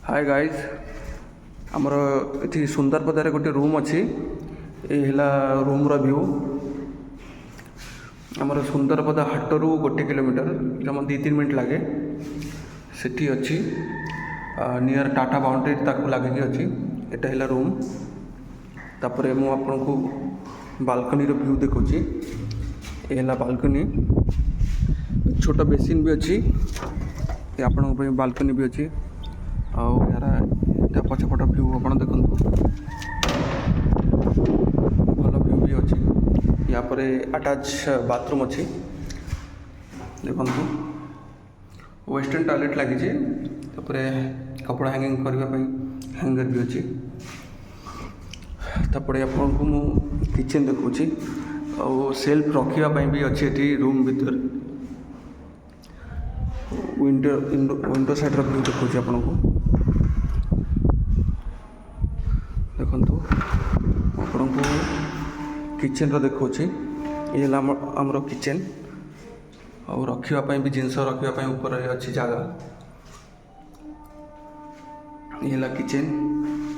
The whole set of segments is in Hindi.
हाय गाइज आमर ये सुंदरपदार गोटे रूम अच्छी ये रूम व्यू आमर सुंदरपदा हाटरू 1 किलोमीटर जमा 2-3 मिनट लगे सेठी अच्छी नियर टाटा बाउंड्री ताकू लगे अच्छी एटा है रूम तापर मु आपन को बालकनी रो व्यू देखुची ये बालकनी छोटा बेसिन भी अच्छी आपण बालकनी भी अच्छी आउ यार पछपट व्यू आप देखु भल व्यू भी अच्छी या पर अटैच बाथरूम अच्छी देखु वेस्टर्न टॉयलेट लगी कपड़ा हैंगिंग करने हैंगर भी अच्छी तापर आपन को मु किचन देखुची और सेल्फ रखापी भी अच्छी ये रूम भीतर विंडो साइड व्यू देखुची आपन को देखु आपन को किचन रो देखुची ये आमर किचन और रखापी भी जिनस रखापी ऊपर अच्छी जगह ये किचन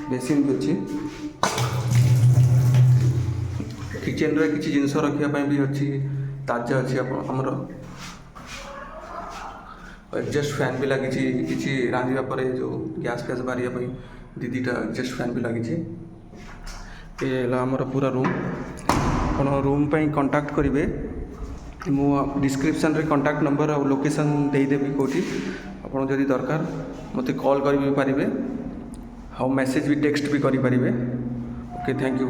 बेसिन भी अच्छी किचन रे किसी जिनस रखापी भी अच्छी ताजा अच्छी आमर एडजस्ट फैन भी लगी किसी रांधिबा परे जो गैस फैस बारिया दीटा एडजस्ट फैन भी लगी ये आमर पूरा रूम अपन रूम पर कांटेक्ट करेंगे मु डिस्क्रिप्शन रे कांटेक्ट नंबर और लोकेशन देदेवी कौटी आपड़ जदि दरकार मत कॉल कर भी पारे हाँ मेसेज भी टेक्स्ट भी करें ओके थैंक यू।